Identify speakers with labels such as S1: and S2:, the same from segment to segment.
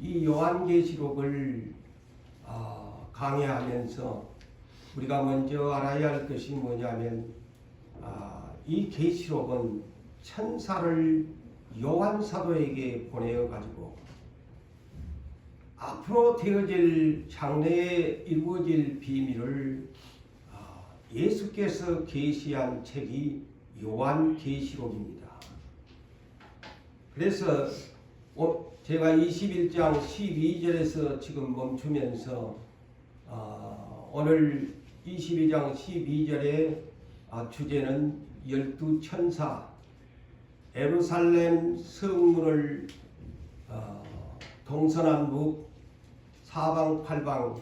S1: 이 요한계시록을 강해하면서 우리가 먼저 알아야 할 것이 뭐냐면 이 계시록은 천사를 요한 사도에게 보내어 가지고 앞으로 되어질 장래에 이루어질 비밀을 예수께서 계시한 책이 요한계시록입니다. 그래서 제가 21장 12절에서 지금 멈추면서 오늘 22장 12절의 주제는 12천사 예루살렘 성문을 동서남북 사방팔방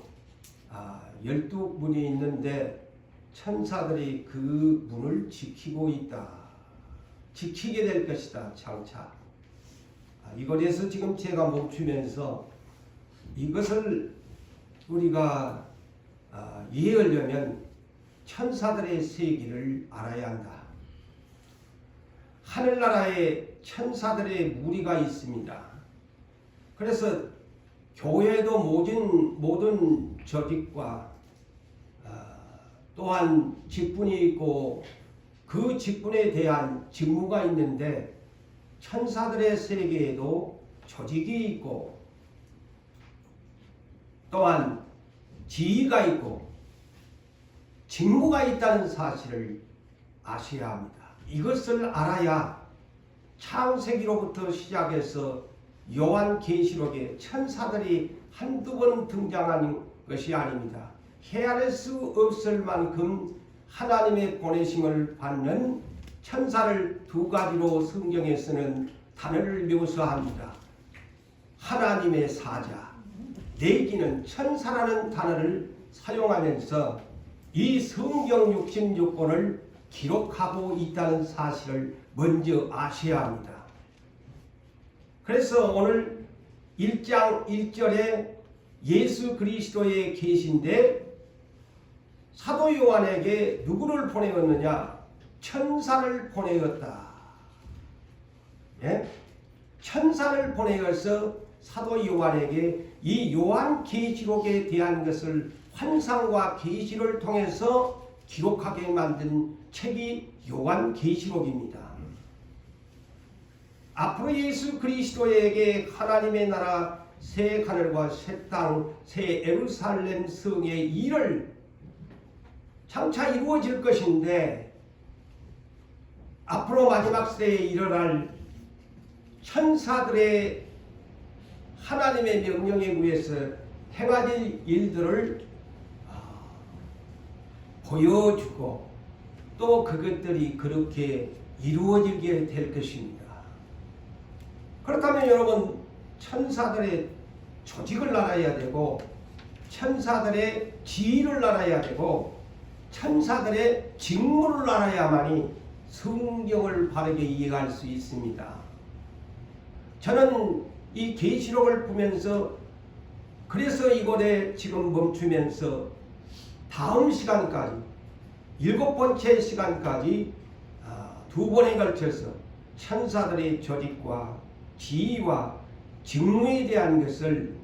S1: 12문이 있는데 천사들이 그 문을 지키고 있다. 지키게 될 것이다. 장차. 이곳에서 지금 제가 멈추면서 이것을 우리가 이해하려면 천사들의 세계를 알아야 한다. 하늘나라에 천사들의 무리가 있습니다. 그래서 교회도 모든 조직과 또한 직분이 있고 그 직분에 대한 직무가 있는데 천사들의 세계에도 조직이 있고 또한 지위가 있고 직무가 있다는 사실을 아셔야 합니다. 이것을 알아야 창세기로부터 시작해서 요한계시록에 천사들이 한두 번 등장한 것이 아닙니다. 헤아릴 수 없을 만큼 하나님의 보내심을 받는 천사를 두 가지로 성경에서는 단어를 묘사합니다. 하나님의 사자, 내지는 천사라는 단어를 사용하면서 이 성경 66권을 기록하고 있다는 사실을 먼저 아셔야 합니다. 그래서 오늘 1장 1절에 예수 그리스도의 계신데 사도 요한에게 누구를 보내었느냐? 천사를 보내었다. 예? 천사를 보내어서 사도 요한에게 이 요한계시록에 대한 것을 환상과 계시를 통해서 기록하게 만든 책이 요한계시록입니다. 앞으로 예수 그리스도에게 하나님의 나라 새 하늘과 새 땅, 새 예루살렘 성의 일을 장차 이루어질 것인데 앞으로 마지막 시대에 일어날 천사들의 하나님의 명령에 의해서 행하실 일들을 보여주고 또 그것들이 그렇게 이루어지게 될 것입니다. 그렇다면 여러분 천사들의 조직을 알아야 되고 천사들의 지위를 알아야 되고 천사들의 직무를 알아야만이 성경을 바르게 이해할 수 있습니다. 저는 이 계시록을 보면서 그래서 이곳에 지금 멈추면서 다음 시간까지 7번째 시간까지 두 번에 걸쳐서 천사들의 조직과 지위와 직무에 대한 것을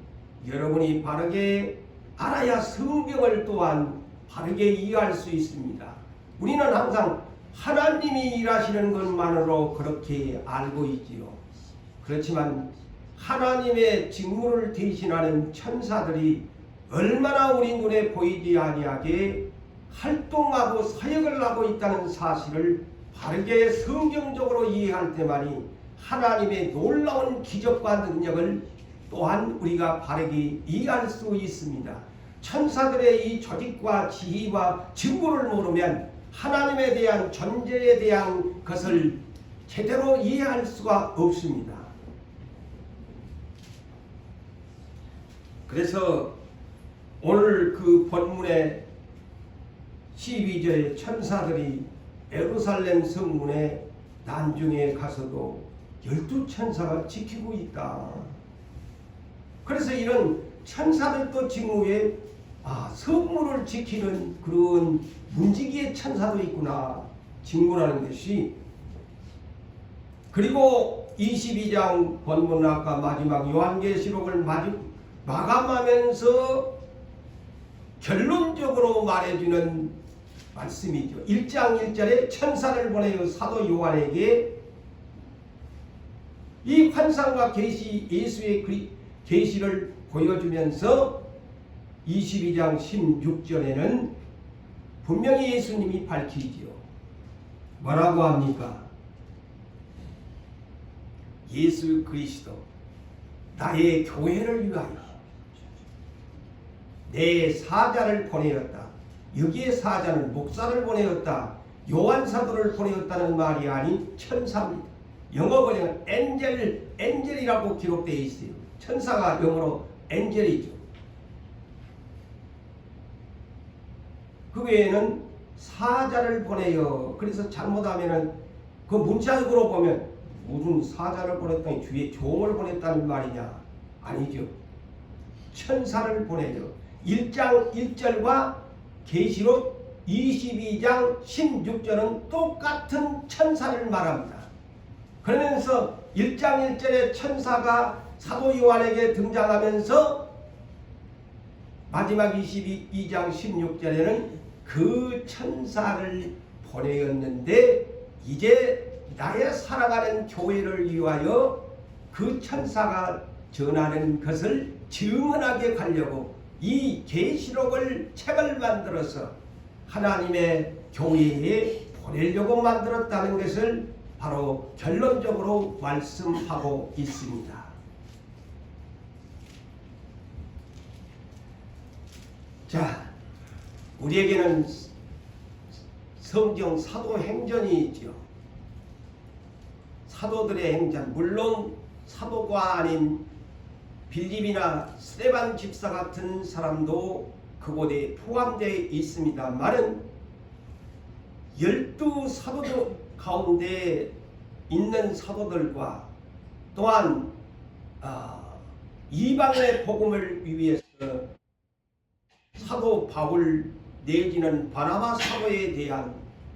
S1: 여러분이 바르게 알아야 성경을 또한 바르게 이해할 수 있습니다. 우리는 항상 하나님이 일하시는 것만으로 그렇게 알고 있지요. 그렇지만 하나님의 직무를 대신하는 천사들이 얼마나 우리 눈에 보이지 아니하게 활동하고 사역을 하고 있다는 사실을 바르게 성경적으로 이해할 때만이 하나님의 놀라운 기적과 능력을 또한 우리가 바르게 이해할 수 있습니다. 천사들의 이 조직과 지위와 직무를 모르면 하나님에 대한 존재에 대한 것을 제대로 이해할 수가 없습니다. 그래서 오늘 그 본문의 12절에 천사들이 예루살렘 성문에 난중에 가서도 12천사가 지키고 있다. 그래서 이런 천사들도 직무에 성문을 지키는 그런 문지기의 천사도 있구나. 직무라는 것이 그리고 22장 본문 아까 마지막 요한계시록을 마감하면서 결론적으로 말해주는 말씀이죠. 1장 1절에 천사를 보내어 사도 요한에게 이 환상과 계시, 예수의 계시를 보여주면서 22장 16절에는 분명히 예수님이 밝히지요. 뭐라고 합니까? 예수 그리스도 나의 교회를 위하여 내 사자를 보내었다. 여기에 사자는 목사를 보내었다. 요한 사도를 보내었다는 말이 아닌 천사입니다. 영어 번역은 엔젤이라고 기록되어 있어요. 천사가 영어로 엔젤이죠. 그 외에는 사자를 보내요. 그래서 잘못하면은 그 문자적으로 보면 무슨 사자를 보냈더니 주의 종을 보냈다는 말이냐? 아니죠. 천사를 보내요. 1장 1절과 계시록 22장 16절은 똑같은 천사를 말합니다. 그러면서 1장 1절에 천사가 사도 요한에게 등장하면서 마지막 22장 16절에는 그 천사를 보내었는데 이제 나의 사랑하는 교회를 위하여 그 천사가 전하는 것을 증언하게 가려고 이 계시록을 책을 만들어서 하나님의 교회에 보내려고 만들었다는 것을 바로 결론적으로 말씀하고 있습니다. 자, 우리에게는 성경 사도행전이 있죠. 사도들의 행전, 물론 사도가 아닌 빌립이나 스데반 집사 같은 사람도 그곳에 포함되어 있습니다만은 12사도들 가운데 있는 사도들과 또한 이방의 복음을 위해서 사도 바울 내지는 바나바 사도에 대한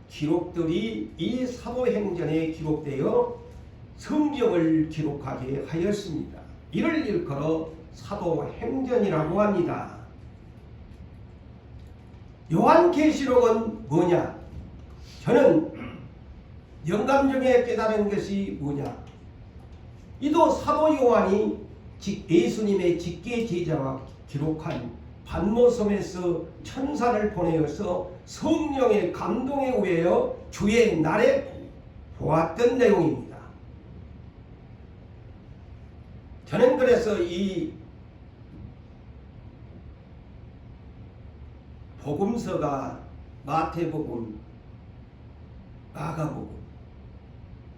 S1: 기록들이 이 사도행전에 기록되어 성경을 기록하게 하였습니다. 이를 일컬어 사도행전이라고 합니다. 요한계시록은 뭐냐? 저는 영감중에 깨달은 것이 뭐냐? 이도 사도 요한이 예수님의 직계 제자와 기록한 반모섬에서 천사를 보내어서 성령의 감동에 의하여 주의 날에 보았던 내용입니다. 저는 그래서 이 복음서가 마태복음, 마가복음,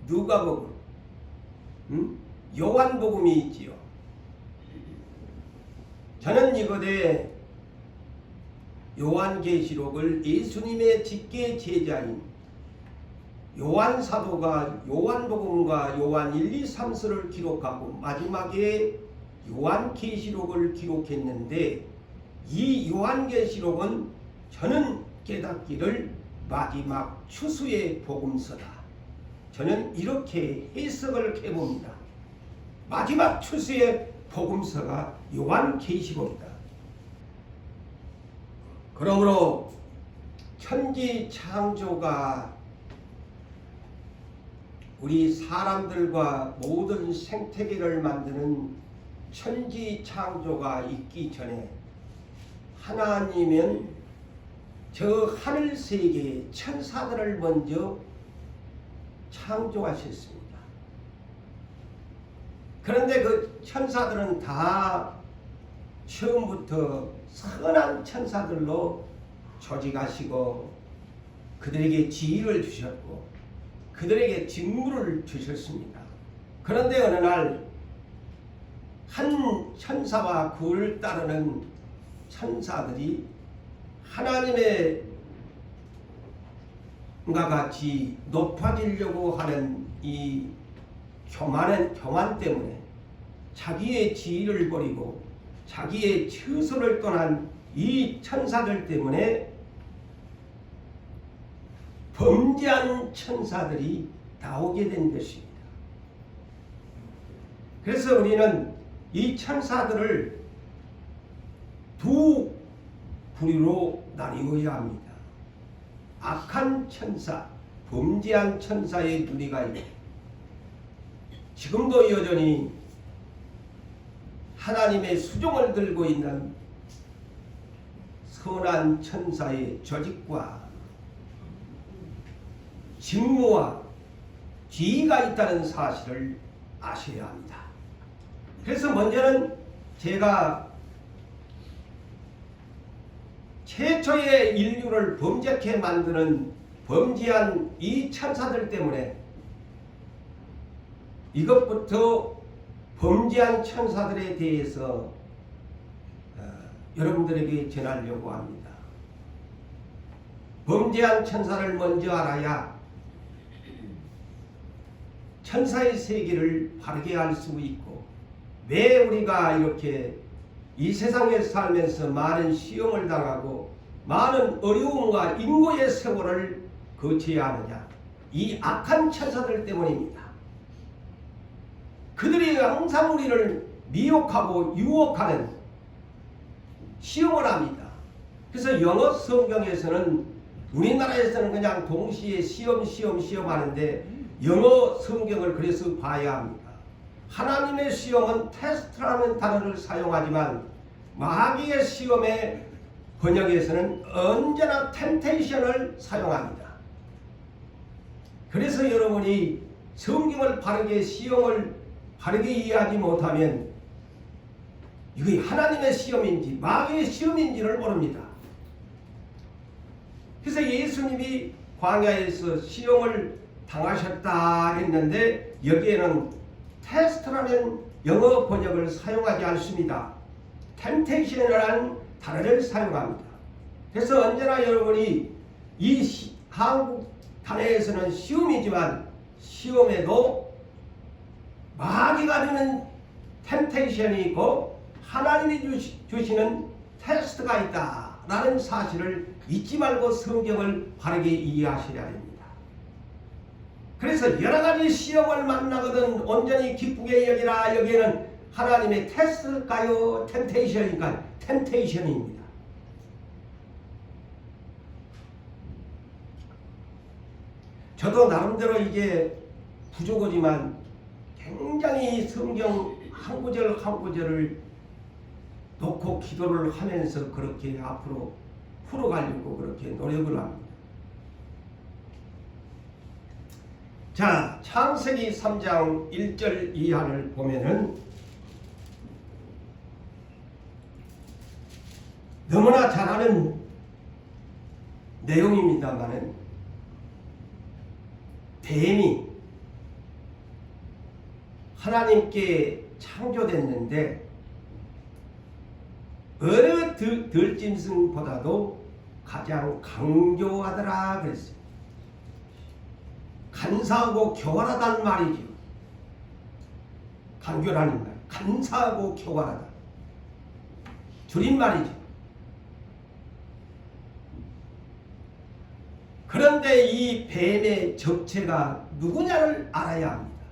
S1: 누가복음, 요한복음이 있지요. 저는 이것에 요한계시록을 예수님의 직계 제자인 요한사도가 요한복음과 요한 1, 2, 3서를 기록하고 마지막에 요한계시록을 기록했는데 이 요한계시록은 저는 깨닫기를 마지막 추수의 복음서다. 저는 이렇게 해석을 해봅니다. 마지막 추수의 복음서가 요한계시록이다. 그러므로 천지 창조가 우리 사람들과 모든 생태계를 만드는 천지 창조가 있기 전에 하나님은 저 하늘 세계의 천사들을 먼저 창조하셨습니다. 그런데 그 천사들은 다 처음부터 선한 천사들로 조직하시고 그들에게 지위를 주셨고 그들에게 직무를 주셨습니다. 그런데 어느 날 한 천사와 그를 따르는 천사들이 하나님의 과 같이 높아지려고 하는 이 교만 때문에 자기의 지위를 버리고 자기의 처소를 떠난 이 천사들 때문에 범죄한 천사들이 나오게 된 것입니다. 그래서 우리는 이 천사들을 두 부류로 나뉘어야 합니다. 악한 천사, 범죄한 천사의 부류가 있고, 지금도 여전히 하나님의 수종을 들고 있는 선한 천사의 조직과 직무와 지위가 있다는 사실을 아셔야 합니다. 그래서 먼저는 제가 최초의 인류를 범죄케 만드는 범죄한 이 천사들 때문에 이것부터 범죄한 천사들에 대해서 여러분들에게 전하려고 합니다. 범죄한 천사를 먼저 알아야 천사의 세계를 바르게 알 수 있고, 왜 우리가 이렇게 이 세상에 살면서 많은 시험을 당하고 많은 어려움과 인고의 세월을 거쳐야 하느냐? 이 악한 천사들 때문입니다. 그들이 항상 우리를 미혹하고 유혹하는 시험을 합니다. 그래서 영어 성경에서는, 우리나라에서는 그냥 동시에 시험 하는데 영어 성경을 그래서 봐야 합니다. 하나님의 시험은 테스트라는 단어를 사용하지만 마귀의 시험의 번역에서는 언제나 템테이션을 사용합니다. 그래서 여러분이 성경을 바르게, 시험을 바르게 이해하지 못하면 이게 하나님의 시험인지 마귀의 시험인지를 모릅니다. 그래서 예수님이 광야에서 시험을 당하셨다 했는데 여기에는 테스트라는 영어 번역을 사용하지 않습니다. 템테이션이라는 단어를 사용합니다. 그래서 언제나 여러분이 이 한국 단어에서는 시험이지만 시험에도 마귀가 주는 템테이션이 있고 하나님이 주시는 테스트가 있다라는 사실을 잊지 말고 성경을 바르게 이해하셔야 됩니다. 그래서 여러 가지 시험을 만나거든 온전히 기쁘게 여기라. 여기에는 하나님의 테스트일까요? 템테이션일까요? 템테이션입니다. 저도 나름대로 이게 부족하지만 굉장히 성경 한 구절 한 구절을 놓고 기도를 하면서 그렇게 앞으로 풀어가려고 그렇게 노력을 합니다. 자, 창세기 3장 1절 이하를 보면은 너무나 잘 아는 내용입니다만은 뱀이 하나님께 창조됐는데 어느 들짐승보다도 가장 강교하더라 그랬어요. 간사하고 교활하단 말이죠. 강교라는 말, 간사하고 교활하다, 줄임말이죠. 그런데 이 뱀의 정체가 누구냐를 알아야 합니다.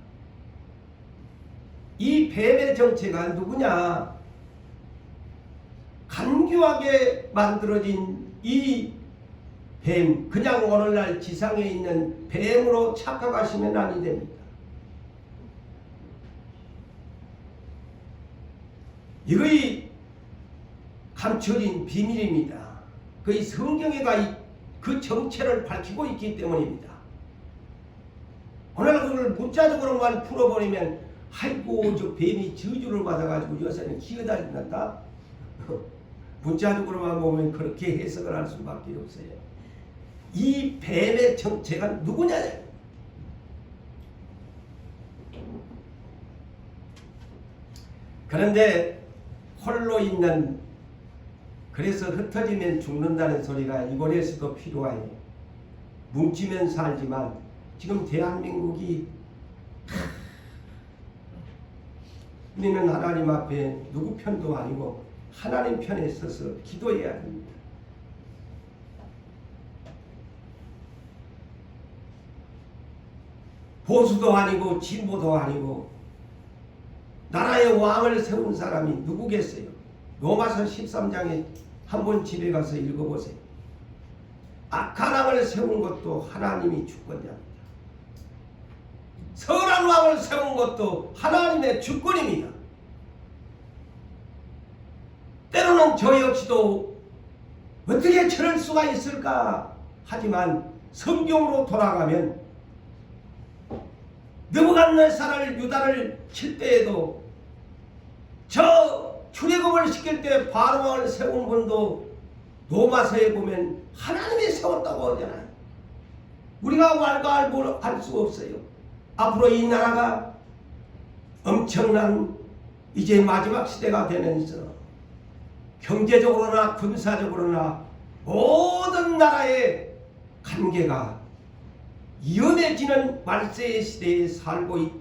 S1: 이 뱀의 정체가 누구냐? 간교하게 만들어진 이 뱀, 그냥 오늘날 지상에 있는 뱀으로 착각하시면 아니 됩니다. 이거의 감춰진 비밀입니다. 그의 성경에가 그 정체를 밝히고 있기 때문입니다. 오늘 그걸 문자적으로만 풀어버리면 아이고 저 뱀이 저주를 받아가지고 요새는 기어다닌다. 문자적으로만 보면 그렇게 해석을 할 수밖에 없어요. 이 뱀의 정체가 누구냐? 그런데 홀로 있는, 그래서 흩어지면 죽는다는 소리가 이번에서도 필요해요. 뭉치면 살지만 지금 대한민국이 우리는 하나님 앞에 누구 편도 아니고 하나님 편에 서서 기도해야 합니다. 보수도 아니고 진보도 아니고 나라의 왕을 세운 사람이 누구겠어요? 로마서 13장에 한번 집에 가서 읽어보세요. 악한 왕을 세운 것도 하나님이 주권자입니다. 선한 왕을 세운 것도 하나님의 주권입니다. 때로는 저 역시도 어떻게 저럴 수가 있을까 하지만 성경으로 돌아가면 느부갓네살을 유다를 칠 때에도 저 출애굽을 시킬 때 바로왕을 세운 분도 로마서에 보면 하나님이 세웠다고 하잖아요. 우리가 왈가왈부할 수 없어요. 앞으로 이 나라가 엄청난 이제 마지막 시대가 되면서 경제적으로나 군사적으로나 모든 나라의 관계가 위험해지는 말세의 시대에 살고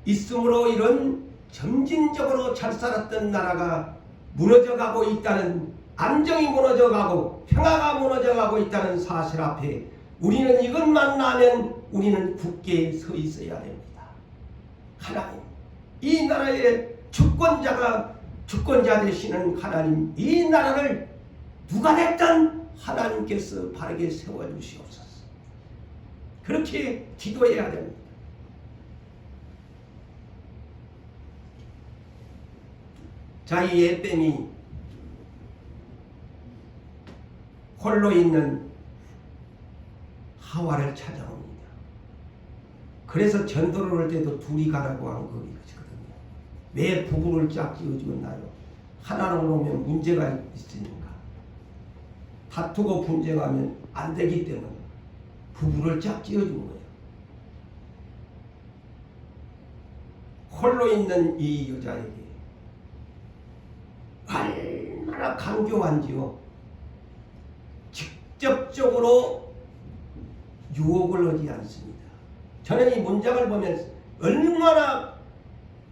S1: 있으므로 이런 점진적으로 잘 살았던 나라가 무너져가고 있다는, 안정이 무너져가고 평화가 무너져가고 있다는 사실 앞에 우리는 이것만 나면 우리는 굳게 서 있어야 됩니다. 하나님, 이 나라의 주권자 되시는 하나님, 이 나라를 누가 됐든 하나님께서 바르게 세워주시옵소서. 그렇게 기도해야 됩니다. 자, 이 에뱀이 홀로 있는 하와를 찾아옵니다. 그래서 전도를 할 때도 둘이 가라고 한 것이거든요. 왜 부부를 짝 지어주었나요? 하나로 놓으면 문제가 있으니까. 다투고 분쟁하면 안 되기 때문에 부부를 짝 지어준 거예요. 홀로 있는 이 여자에게 얼마나 강경한지요. 직접적으로 유혹을 하지 않습니다. 저는 이 문장을 보면 얼마나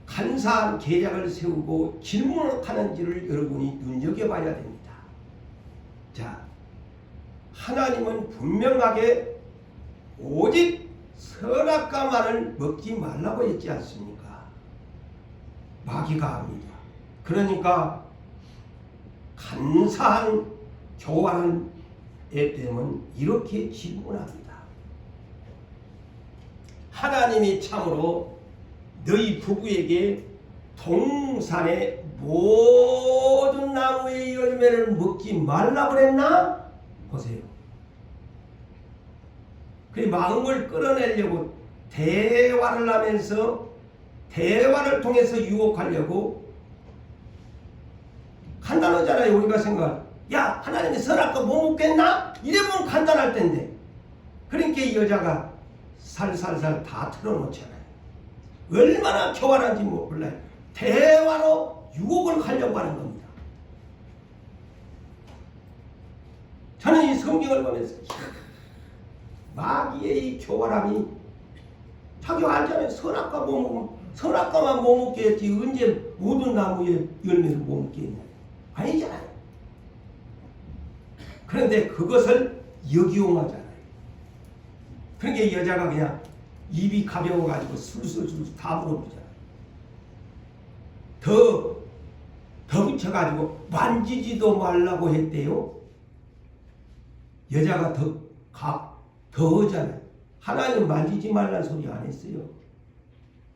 S1: 간사한 계략을 세우고 질문하는지를 여러분이 눈여겨봐야 됩니다. 자, 하나님은 분명하게 오직 선악과만을 먹지 말라고 했지 않습니까? 마귀가 합니다. 그러니까 간사한 교활한 에뱀은 이렇게 질문합니다. 하나님이 참으로 너희 부부에게 동산의 모든 나무의 열매를 먹지 말라고 그랬나? 보세요. 그 마음을 끌어내려고 대화를 하면서 대화를 통해서 유혹하려고 간단하잖아요. 우리가 생각, 야, 하나님이 선악과 못 먹겠나? 이러면 간단할 텐데. 그러니까 이 여자가 살살살 다 털어놓잖아요. 얼마나 교활한지 몰라요. 대화로 유혹을 하려고 하는 겁니다. 저는 이 성경을 보면서 마귀의 이 교활함이, 자기가 알잖아요. 선악과 못 먹으면 선악과만 못 먹게 했지 언제 모든 나무의 열매를 못 먹게 했냐. 아니잖아요. 그런데 그것을 역이용하잖아요. 그러니까 이 여자가 그냥 입이 가벼워가지고 술술 다 물어보잖아요. 더 붙여가지고 만지지도 말라고 했대요. 여자가 더 하잖아요. 하나님 만지지 말라는 소리 안 했어요.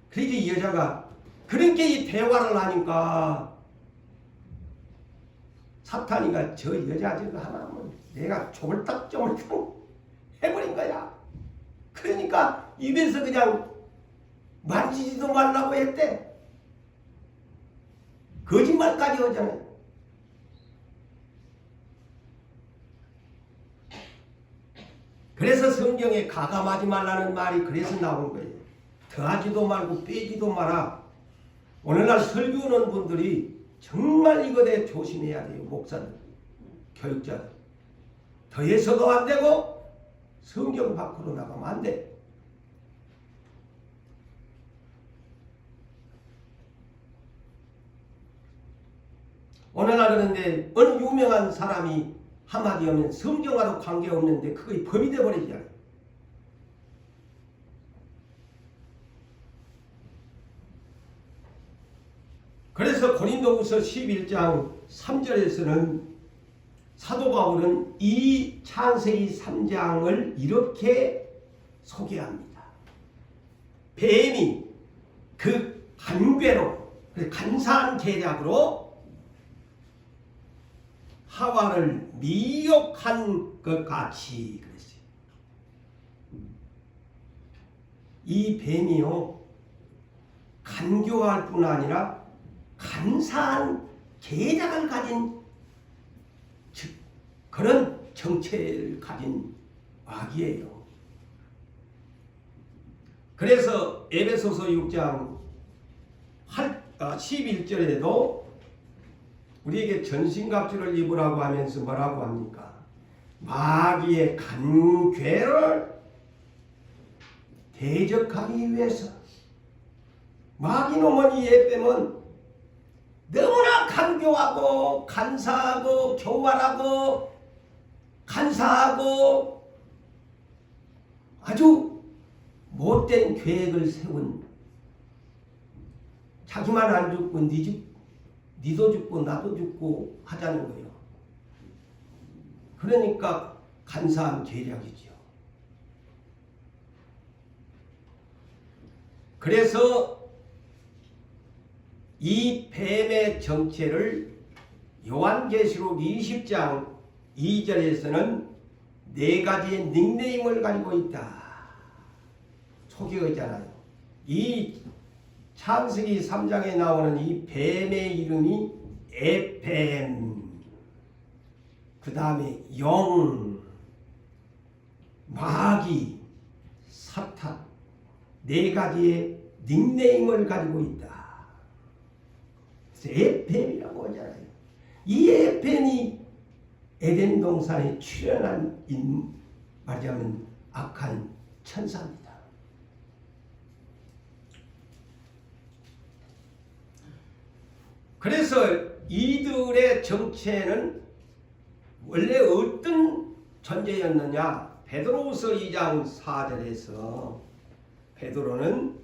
S1: 그러니까 이 여자가, 그러니까 이 대화를 하니까 사탄이가 저 여자 저거 하나면 내가 조물딱조물딱 해버린 거야. 그러니까 입에서 그냥 만지지도 말라고 했대. 거짓말까지 하잖아요. 그래서 성경에 가감하지 말라는 말이 그래서 나온 거예요. 더하지도 말고 빼지도 마라. 오늘날 설교하는 분들이 정말 이것에 조심해야 돼요. 목사들, 교육자들. 더해서도 안 되고 성경 밖으로 나가면 안 돼. 오늘날 그런데 어느 유명한 사람이 한마디 하면 성경과도 관계없는데 그게 법이 되어버리잖아요. 그래서 고린도후서 11장 3절에서는 사도 바울은 이 창세기 3장을 이렇게 소개합니다. 뱀이 그 간괴로 간사한 계략으로 하와를 미혹한 것 같이 그랬어요. 이 뱀이요 간교할 뿐 아니라 간사한 계략을 가진 그런 정체를 가진 마귀예요. 그래서 에베소서 6장 11절에도 우리에게 전신갑주를 입으라고 하면서 뭐라고 합니까? 마귀의 간괴를 대적하기 위해서. 마귀놈은 이 에뱀은 너무나 간교하고 간사하고 교활하고 간사하고 아주 못된 계획을 세운, 자기만 안 죽고 니도 죽고 나도 죽고 하자는 거예요. 그러니까 간사한 계략이지요. 그래서 이 뱀의 정체를 요한계시록 20장 2절에서는 네 가지의 닉네임을 가지고 있다. 소개가 있잖아요. 이 창세기 3장에 나오는 이 뱀의 이름이 에뱀, 그 다음에 영, 마귀, 사탄, 네 가지의 닉네임을 가지고 있다. 그래서 에뱀이라고 하잖아요. 이 에뱀이 에덴 동산에 출현한 말하자면 악한 천사입니다. 그래서 이들의 정체는 원래 어떤 존재였느냐? 베드로후서 2장 4절에서 베드로는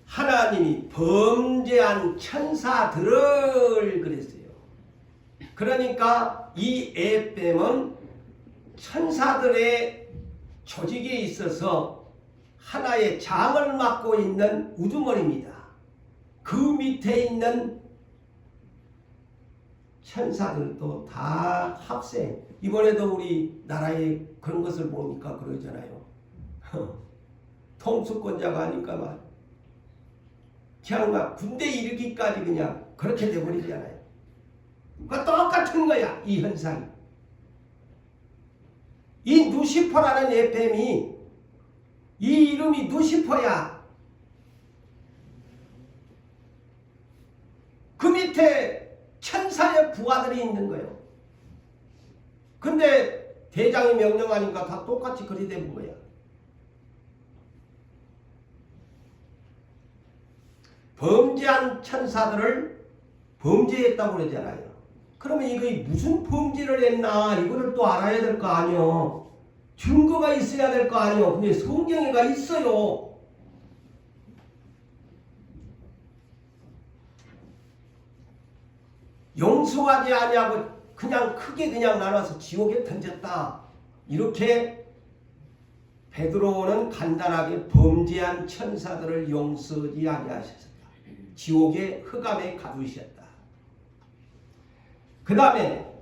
S1: 하나님이 범죄한 천사들을 그랬어요. 그러니까 이 에뱀은 천사들의 조직에 있어서 하나의 장을 맡고 있는 우두머리입니다. 그 밑에 있는 천사들도 다 합생. 이번에도 우리 나라에 그런 것을 보니까 그러잖아요. 통수권자가 하니까 막 그냥 막 군대 일으키기까지 그냥 그렇게 돼버리잖아요. 그러니까 똑같은 거야, 이 현상이. 이 누시퍼라는 에뱀이, 이 이름이 누시퍼야. 그 밑에 천사의 부하들이 있는 거예요. 근데 대장이 명령하니까 다 똑같이 그리 된 거야. 범죄한 천사들을 범죄했다고 그러잖아요. 그러면 이거 무슨 범죄를 했나 이거를 또 알아야 될 거 아니요. 증거가 있어야 될 거 아니요. 근데 성경에가 있어요. 용서하지 아니하고 그냥 크게 그냥 나눠서 지옥에 던졌다. 이렇게 베드로는 간단하게 범죄한 천사들을 용서하지 아니하셨다. 지옥의 흑암에 가두셨다. 그 다음에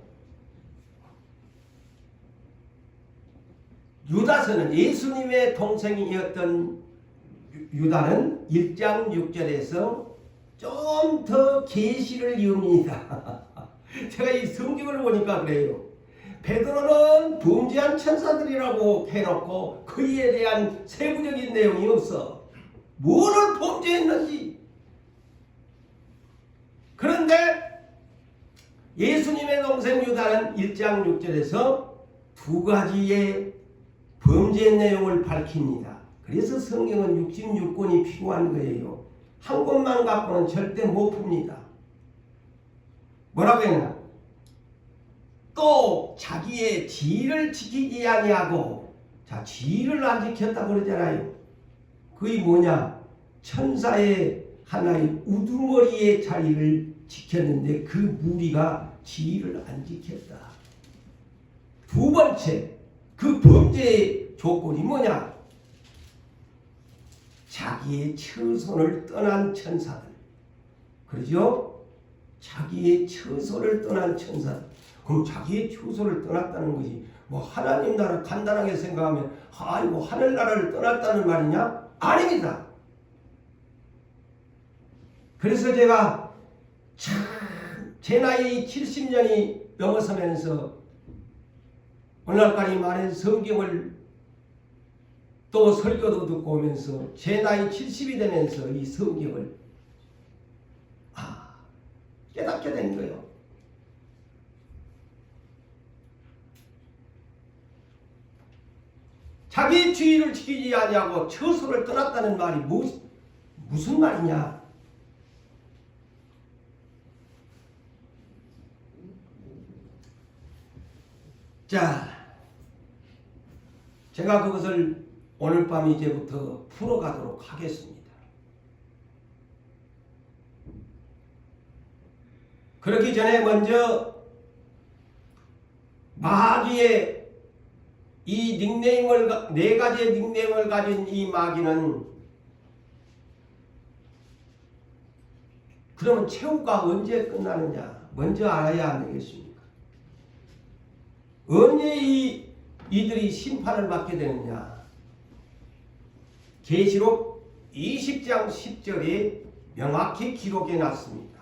S1: 유다서는 예수님의 동생이었던 유다는 1장 6절에서 좀 더 계시를 이룹니다. 제가 이 성경을 보니까 그래요. 베드로는 범죄한 천사들이라고 해놓고 그에 대한 세부적인 내용이 없어. 뭐를 범죄했는지. 그런데 예수님의 동생 유다는 1장 6절에서 두 가지의 범죄 내용을 밝힙니다. 그래서 성경은 66권이 필요한 거예요. 한 권만 갖고는 절대 못 풉니다. 뭐라고 했나? 또 자기의 지위를 지키지 아니하고, 자, 지위를 안 지켰다고 그러잖아요. 그게 뭐냐? 천사의 하나의 우두머리의 자리를 지켰는데 그 무리가 지위를 안 지켰다. 두 번째, 그 범죄의 조건이 뭐냐? 자기의 처소를 떠난 천사들. 그러죠? 자기의 처소를 떠난 천사들. 그럼 자기의 처소를 떠났다는 것이 뭐 하나님 나라 간단하게 생각하면 아이고 하늘나라를 떠났다는 말이냐? 아닙니다. 그래서 제가 참 제 나이 70년이 넘어서면서 오늘날까지 많은 성경을 또 설교도 듣고 오면서 제 나이 70이 되면서 이 성경을 깨닫게 된 거예요. 자기 주의를 지키지 아니하고 처소를 떠났다는 말이 무슨 말이냐? 자, 제가 그것을 오늘 밤 이제부터 풀어가도록 하겠습니다. 그렇기 전에 먼저 마귀의 이 닉네임을, 네 가지의 닉네임을 가진 이 마귀는 그러면 최후가 언제 끝나느냐? 먼저 알아야 안 되겠습니까? 언제 이들이 심판을 받게 되느냐? 계시록 20장 10절에 명확히 기록해 놨습니다.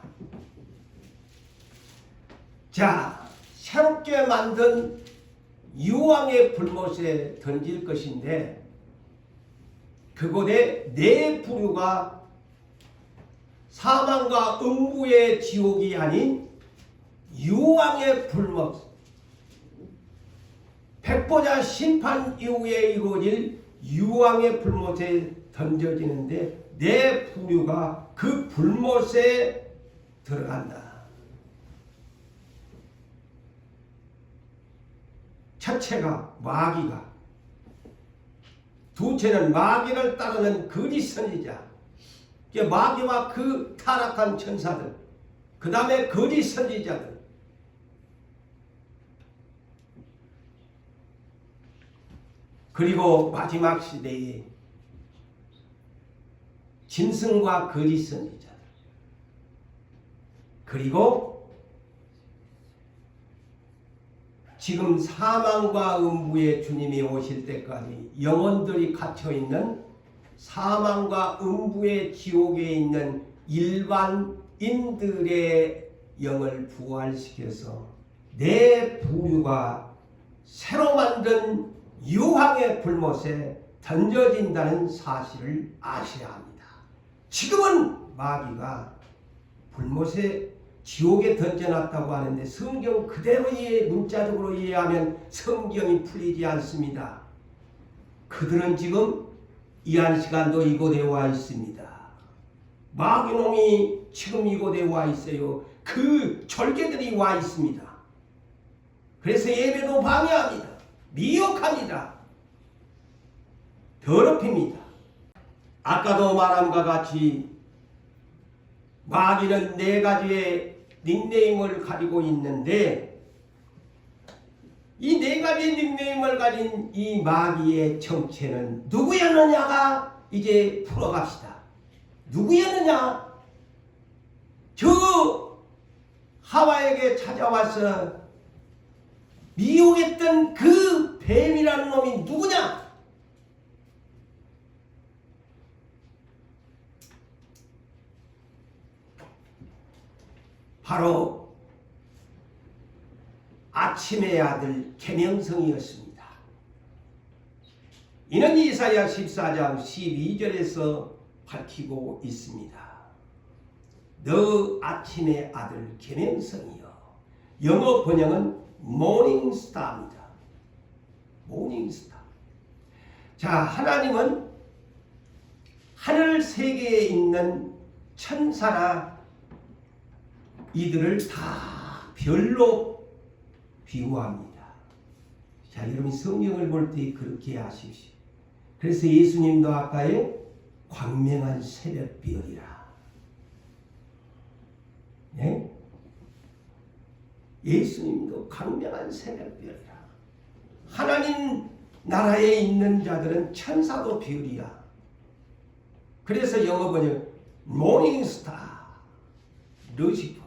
S1: 자, 새롭게 만든 유황의 불못에 던질 것인데 그곳에 네 부류가 사망과 음부의 지옥이 아닌 유황의 불못, 백보자 심판 이후에 이루어질 유황의 불못에 던져지는데 네 부류가 그 불못에 들어간다. 첫째가 마귀가, 둘째는 마귀를 따르는 거짓 선지자, 마귀와 그 타락한 천사들, 그 다음에 거짓 선지자들, 그리고 마지막 시대에 짐승과 거짓 선지자들, 그리고 지금 사망과 음부에 주님이 오실 때까지 영혼들이 갇혀있는 사망과 음부의 지옥에 있는 일반인들의 영을 부활시켜서 네 부류가 새로 만든 유황의 불못에 던져진다는 사실을 아셔야 합니다. 지금은 마귀가 불못에 지옥에 던져놨다고 하는데 성경 그대로 문자적으로 이해하면 성경이 풀리지 않습니다. 그들은 지금 이 한 시간도 이곳에 와 있습니다. 마귀놈이 지금 이곳에 와 있어요. 그 절개들이 와 있습니다. 그래서 예배도 방해합니다. 미혹합니다. 더럽힙니다. 아까도 말함과 같이 마귀는 네 가지의 닉네임을 가지고 있는데 이 네 가지의 닉네임을 가진 이 마귀의 정체는 누구였느냐가 이제 풀어갑시다. 누구였느냐? 저 하와에게 찾아와서 미혹했던 그 뱀이라는 놈이 누구냐? 바로 아침의 아들 계명성이었습니다. 이는 이사야 14장 12절에서 밝히고 있습니다. 너 아침의 아들 계명성이여. 영어 번역은 모닝스타입니다. 모닝스타. 자, 하나님은 하늘 세계에 있는 천사나 이들을 다 별로 비유합니다. 자, 여러분 성경을 볼 때 그렇게 아십시오. 그래서 예수님도 아까에 광명한 새벽별이라 예수님도 강명한 새벽별이라. 하나님 나라에 있는 자들은 천사도 별이야. 그래서 영어 번역 모닝스타, 루시퍼.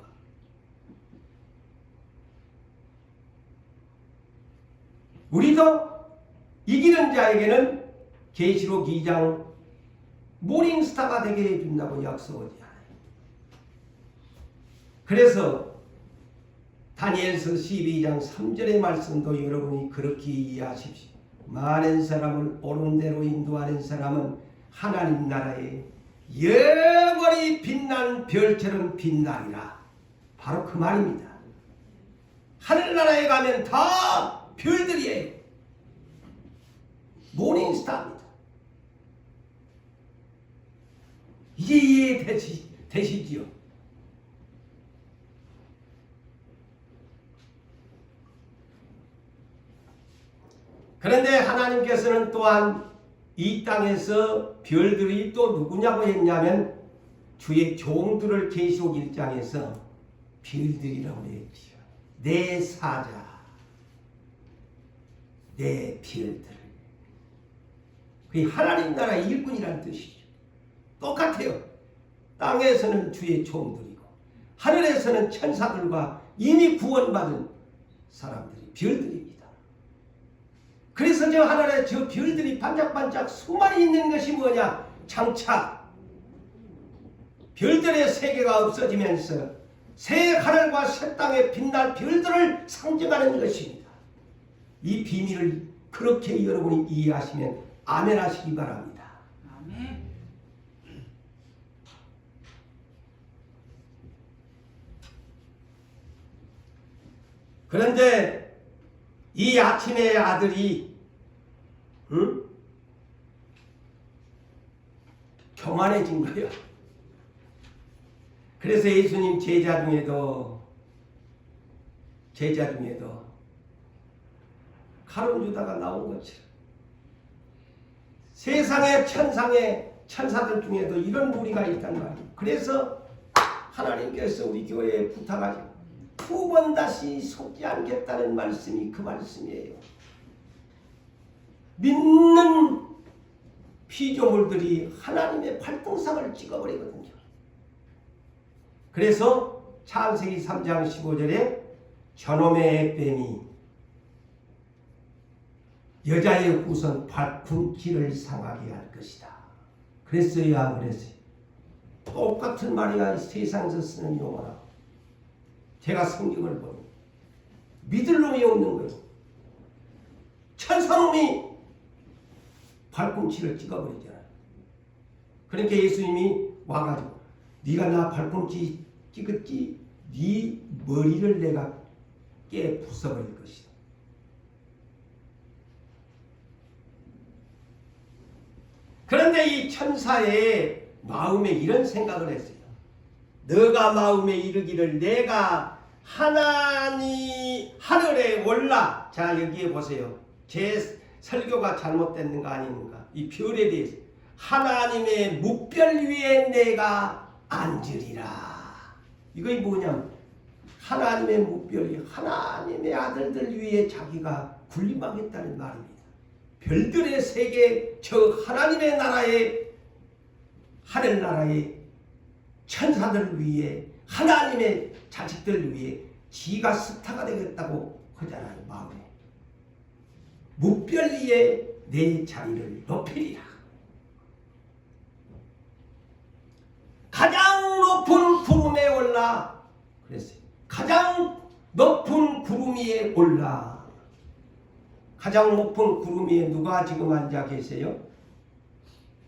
S1: 우리도 이기는 자에게는 계시록 2장 모닝스타가 되게 해준다고 약속하지 않아요. 그래서 다니엘서 12장 3절의 말씀도 여러분이 그렇게 이해하십시오. 많은 사람을 옳은 대로 인도하는 사람은 하나님 나라에 영원히 빛난 별처럼 빛나리라. 바로 그 말입니다. 하늘나라에 가면 다 별들이에요. 모닝스타입니다. 이제 이해되시지요? 그런데 하나님께서는 또한 이 땅에서 별들이 또 누구냐고 했냐면 주의 종들을 계시록 1장에서 별들이라고 했지요. 내 사자, 내 별들. 그게 하나님 나라 일꾼이라는 뜻이죠. 똑같아요. 땅에서는 주의 종들이고 하늘에서는 천사들과 이미 구원받은 사람들이 별들입니다. 그래서 저 하늘에 저 별들이 반짝반짝 수많이 있는 것이 뭐냐? 장차 별들의 세계가 없어지면서 새 하늘과 새 땅에 빛날 별들을 상징하는 것입니다. 이 비밀을 그렇게 여러분이 이해하시면 아멘 하시기 바랍니다.
S2: 아멘.
S1: 그런데 이 아침의 아들이 교만해진 거예요. 그래서 예수님 제자 중에도 가룟 유다가 나온 것처럼 세상의 천사들 중에도 이런 무리가 있단 말이에요. 그래서 하나님께서 우리 교회에 부탁하시고 두 번 다시 속지 않겠다는 말씀이 그 말씀이에요. 믿는 피조물들이 하나님의 발등상을 찍어버리거든요. 그래서 창세기 3장 15절에 저놈의 애뱀이 여자의 후손 발품 길을 상하게 할 것이다. 그랬어요. 똑같은 말이야. 세상에서 쓰는 용어라. 제가 성경을 보니 믿을 놈이 없는 거예요. 천사놈이 발꿈치를 찍어버리잖아요. 그러니까 예수님이 와가지고 네가 나 발꿈치 찍었지? 네 머리를 내가 깨 부숴버릴 것이다. 그런데 이 천사의 마음에 이런 생각을 했어요. 너가 마음에 이르기를 내가 하늘에 올라. 자, 여기에 보세요. 제 설교가 잘못됐는 거 아닌가? 이 별에 대해서 하나님의 묵별 위에 내가 앉으리라. 이거 뭐냐면 하나님의 묵별이 하나님의 아들들 위에 자기가 군림하겠다는 말입니다. 별들의 세계, 저 하나님의 나라에, 하늘나라에 천사들 위에, 하나님의 자식들 위에 지가 스타가 되겠다고 하잖아요. 마음에 묵별 위에 내 자리를 높이리라. 가장 높은 구름에 올라. 그랬어요. 가장 높은 구름 위에 올라. 가장 높은 구름 위에 누가 지금 앉아 계세요?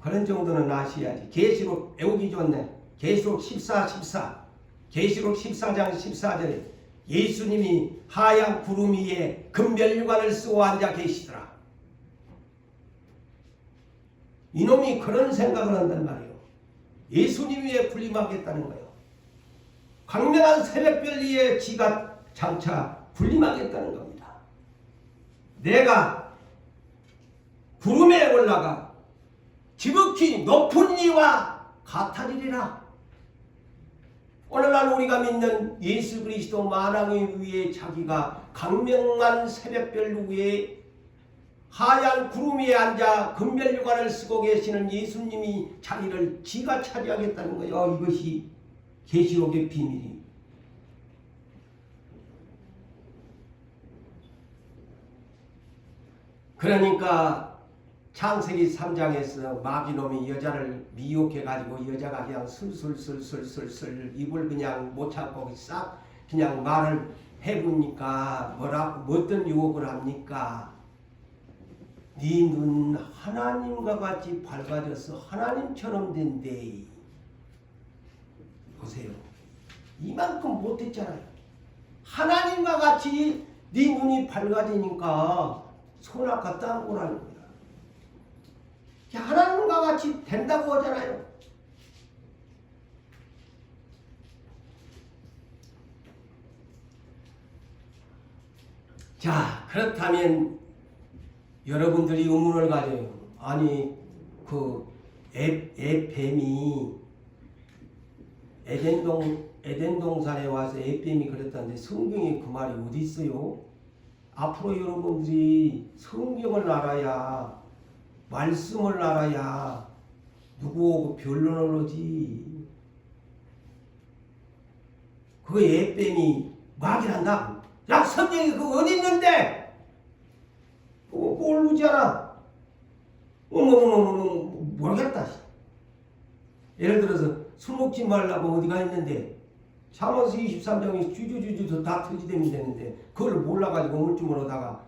S1: 그런 정도는 아셔야지. 계시록 외우기 좋네. 계시록 14 계시록 14장 14절에 예수님이 하얀 구름 위에 금별유관을 쓰고 앉아 계시더라. 이놈이 그런 생각을 한단 말이에요. 예수님 위에 군림하겠다는 거예요. 광명한 새벽별 위에 지가 장차 군림하겠다는 겁니다. 내가 구름에 올라가 지극히 높은 이와 같아지리라. 오늘날 우리가 믿는 예수 그리스도 만왕의 위에 자기가 강명한 새벽별 위에 하얀 구름 위에 앉아 금별유관을 쓰고 계시는 예수님이 자리를 지가 차지하겠다는 거예요. 이것이 계시록의 비밀이. 그러니까 창세기 3장에서 마귀놈이 여자를 미혹해가지고 여자가 그냥 술술술술술술 입을 그냥 못 참고 싹 그냥 말을 해보니까 뭐라고 어떤 유혹을 합니까? 네 눈 하나님과 같이 밝아져서 하나님처럼 된대. 보세요. 이만큼 못했잖아요. 하나님과 같이 네 눈이 밝아지니까 손아까 땅고라는 거야. 하나님과 같이 된다고 하잖아요. 자, 그렇다면 여러분들이 의문을 가져요. 아니 그 뱀이 에덴 동산에 와서 뱀이 그랬다는데 성경에 그 말이 어디 있어요? 앞으로 여러분들이 성경을 알아야, 말씀을 알아야 누구하고 변론을 하지. 그 뱀이 마귀란다. 야, 성경에 그거 어디 있는데? 모르잖아. 모르겠다. 예를 들어서 술 먹지 말라고 어디가 있는데 잠언서 23장에 주주주주 다 터지되면 되는데 그걸 몰라가지고 우물쭈물 하다가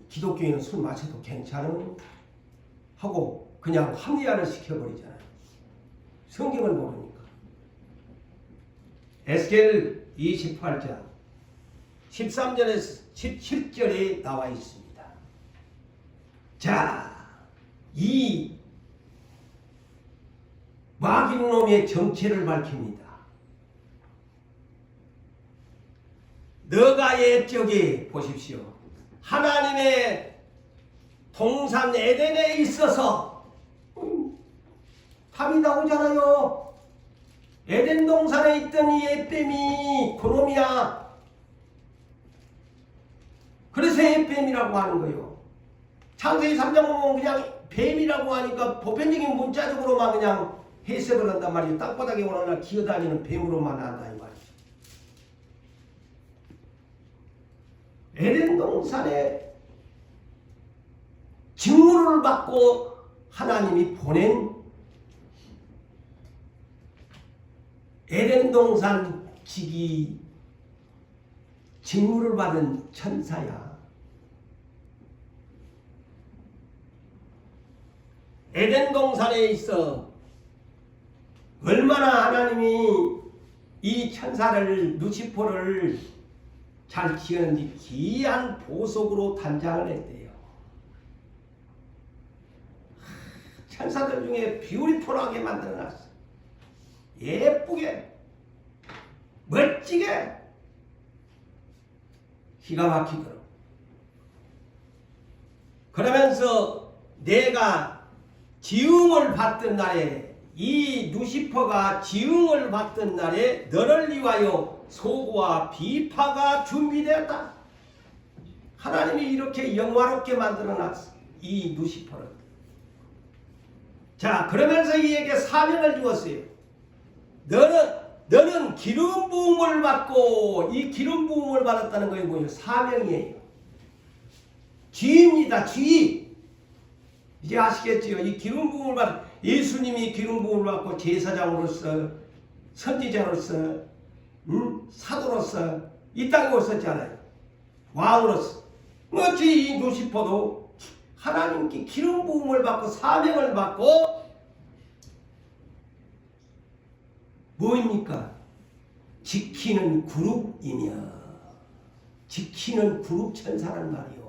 S1: 기독교인은 술 마셔도 괜찮은 하고 그냥 합리화를 시켜버리잖아요. 성경을 모르니까. 에스겔 28장 13절에서 17절에 나와 있습니다. 자, 이 마귀놈의 정체를 밝힙니다. 너가 옛적에 보십시오. 하나님의 동산 에덴에 있어서 답이 나오잖아요. 에덴 동산에 있던 이 뱀이 그놈이야. 그래서 뱀이라고 하는 거예요. 창세기 3장 보면 그냥 뱀이라고 하니까 보편적인 문자적으로만 그냥 해석을 한단 말이에요. 땅바닥에 오는 날 기어다니는 뱀으로만 한다 이 말이죠. 에덴 동산에 직무를 받고 하나님이 보낸 에덴 동산 직이 직무를 받은 천사야. 에덴 동산에 있어 얼마나 하나님이 이 천사를 루시퍼를 잘 키웠는지 귀한 보석으로 단장을 했대요. 천사들 중에 뷰티풀하게 만들어놨어. 예쁘게 멋지게 기가 막히도록. 그러면서 내가 지음을 받던 날에 이 루시퍼가 지음을 받던 날에 너를 위하여 소고와 비파가 준비되었다. 하나님이 이렇게 영화롭게 만들어놨어. 이 루시퍼를. 자, 그러면서 이에게 사명을 주었어요. 너는 기름 부음을 받고, 이 기름 부음을 받았다는 것이 뭐예요? 사명이에요. 쥐입니다. 쥐. 이제 아시겠지요? 이 기름 부음을 받 예수님이 기름 부음을 받고 제사장으로서, 선지자로서, 사도로서 이 땅에 오셨잖아요. 왕으로서. 어찌 이 루시퍼도 하나님께 기름 부음을 받고 사명을 받고 뭐입니까? 지키는 그룹이며 지키는 그룹 천사란 말이요.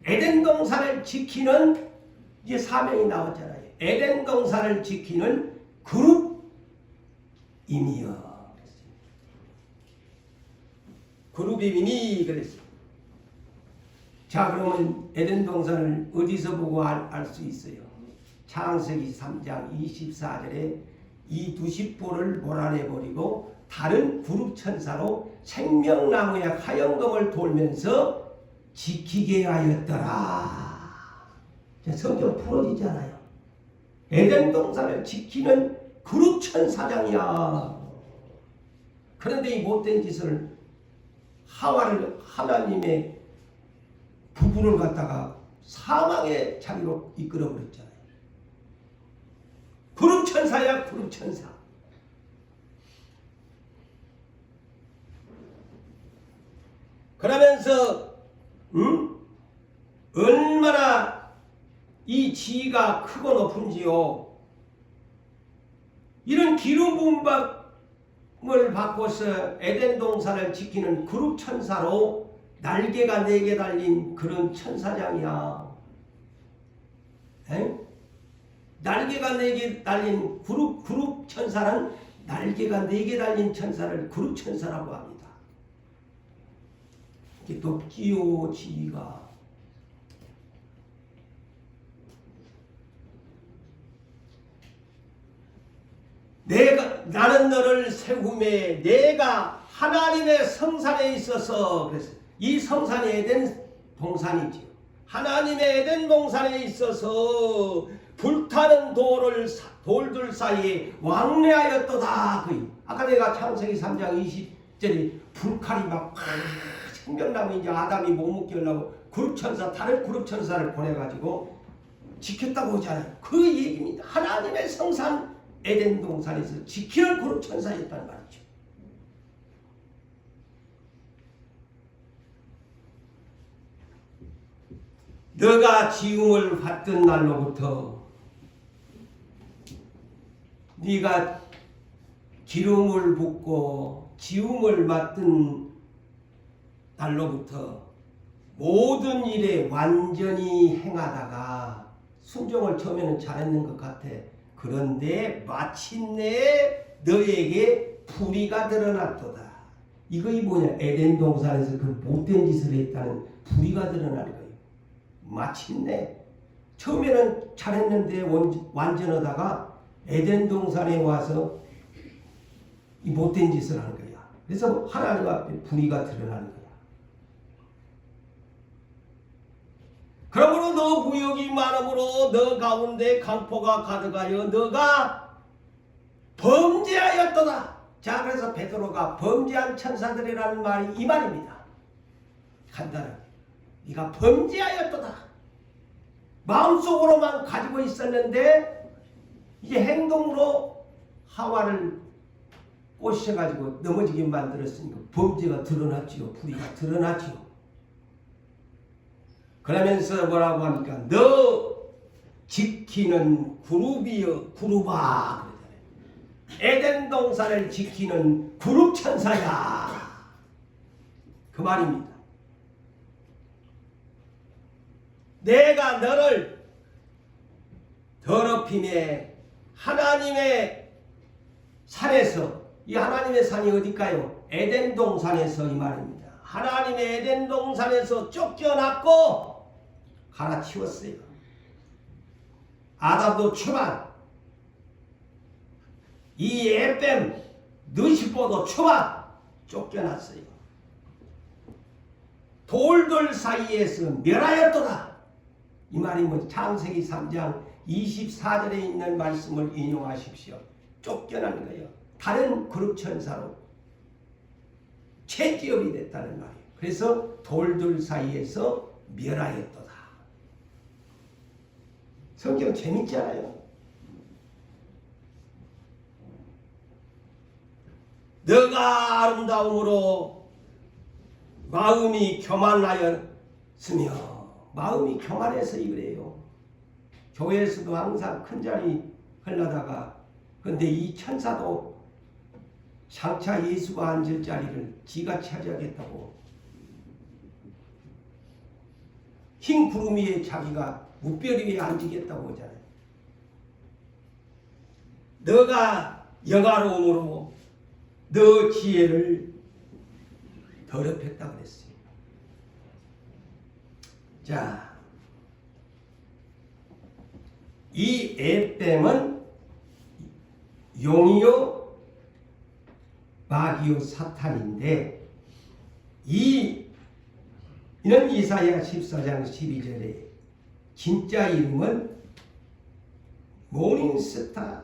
S1: 에덴 동산을 지키는 이제 사명이 나왔잖아요. 에덴 동산을 지키는 그룹이며 그룹이니 그랬어요. 자, 그러면 에덴 동산을 어디서 보고 알 수 있어요? 창세기 3장 24절에 이 90보를 몰아내버리고 다른 그룹 천사로 생명나무의 하얀검을 돌면서 지키게 하였더라. 성경 풀어지잖아요. 에덴 동산을 지키는 그룹 천사장이야. 그런데 이 못된 짓을 하와를 하나님의 부부를 갖다가 사망의 자리로 이끌어버렸잖아요. 그룹 천사야, 그룹 천사. 그러면서 얼마나 이 지위가 크고 높은지요. 이런 기름 부음을 받고서 에덴 동산을 지키는 그룹 천사로 날개가 4개 달린 그런 천사장이야. 에? 날개가 4개 달린 그룹 천사는 날개가 4개 달린 천사를 그룹 천사라고 합니다. 이게 높기요 지위가. 나는 너를 세우매 내가 하나님의 성산에 있어서, 그래서 이 성산이 에덴 동산이지요. 하나님의 에덴 동산에 있어서 불타는 돌들 사이에 왕래하였도다. 아까 내가 창세기 3장 20절에 불칼이 막 생명나무 이제 아담이 못 먹게 하려고 그룹천사, 다른 그룹천사를 보내가지고 지켰다고 하잖아요. 그 얘기입니다. 하나님의 성산 에덴 동산에서 지키는 그룹천사였단 말이죠. 너가 지음을 받던 날로부터, 네가 기름을 붓고 지음을 맡은 날로부터 모든 일에 완전히 행하다가, 순종을 처음에는 잘했는 것 같아. 그런데 마침내 너에게 불의가 드러났도다. 이거이 뭐냐? 에덴 동산에서 그 못된 짓을 했다는 불의가 드러나는 거예요. 마침내 처음에는 잘했는데 완전하다가 에덴 동산에 와서 이 못된 짓을 하는 거야. 그래서 하나님 앞에 불의가 드러나는 거야. 그러므로 너 부역이 많으므로 너 가운데 강포가 가득하여 너가 범죄하였도다. 자, 그래서 베드로가 범죄한 천사들이라는 말이 이 말입니다. 간단하게 네가 범죄하였도다. 마음속으로만 가지고 있었는데 이제 행동으로 하와를 꼬셔가지고 넘어지게 만들었으니까 범죄가 드러났지요. 불의가 드러났지요. 그러면서 뭐라고 합니까? 너 지키는 그룹이여 그룹아. 에덴 동산을 지키는 그룹 천사야. 그 말입니다. 내가 너를 더럽힘에 하나님의 산에서, 이 하나님의 산이 어딜까요? 에덴 동산에서, 이 말입니다. 하나님의 에덴 동산에서 쫓겨났고 갈아치웠어요. 아담도 추방, 이 에뱀 느시보도 추방, 쫓겨났어요. 돌들 사이에서 멸하였도다. 이 말이 뭐 창세기 3장 24절에 있는 말씀을 인용하십시오. 쫓겨난 거예요. 다른 그룹 천사로 채기업이 됐다는 말이에요. 그래서 돌들 사이에서 멸하였도다. 성경 재밌잖아요. 너가 아름다움으로 마음이 교만하였으며, 마음이 교만해서 이래요. 교회에서도 항상 큰 자리 하려다가, 근데 이 천사도 장차 예수가 앉을 자리를 지가 차지하겠다고 흰 구름 위에 자기가 무별 위에 앉으겠다고 하잖아요. 너가 영화로움으로 너 지혜를 더럽혔다 그랬어요. 자, 이 에뱀은 용이요 마귀요 사탄인데 이는 이사야 14장 12절에 진짜 이름은 모닝스타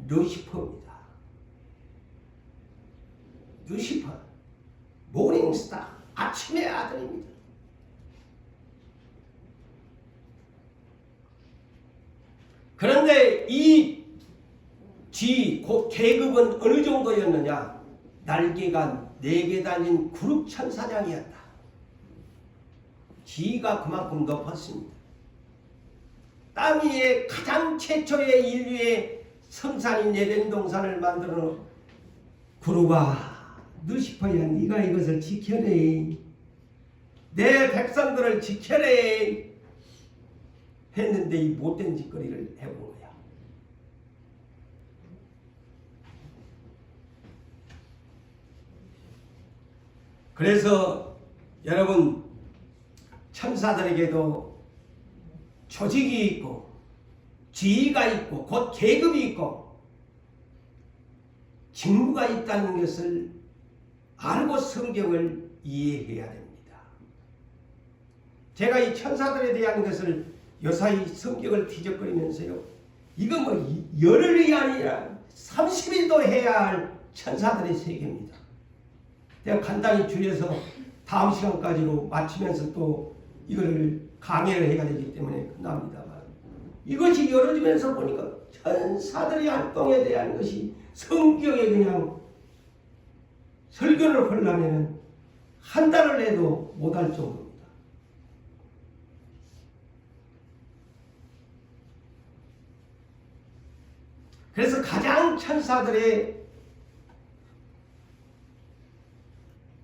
S1: 루시퍼입니다. 루시퍼 모닝스타 아침의 아들입니다. 그런데 이 쥐, 곧 계급은 어느 정도였느냐? 날개가 4개 달린 구룩천사장이었다. 쥐가 그만큼 높았습니다. 땅 위에 가장 최초의 인류의 성산인 에덴 동산을 만들어 놓은 구루가 루시퍼야 네가 이것을 지켜내. 내 백성들을 지켜내. 했는데 이 못된 짓거리를 해본 거야. 그래서 여러분 천사들에게도 조직이 있고 지위가 있고 곧 계급이 있고 직무가 있다는 것을 알고 성경을 이해해야 됩니다. 제가 이 천사들에 대한 것을 요사이 성경을 뒤적거리면서요, 이거 뭐 열흘이 아니라 30일도 해야 할 천사들의 세계입니다. 내가 간단히 줄여서 다음 시간까지로 마치면서 또 이거를 강의를 해야 되기 때문에 끝납니다만, 이것이 열어지면서 보니까 천사들의 활동에 대한 것이 성경에 그냥 설교를 하려면 한 달을 해도 못할 정도입니다. 그래서 가장 천사들의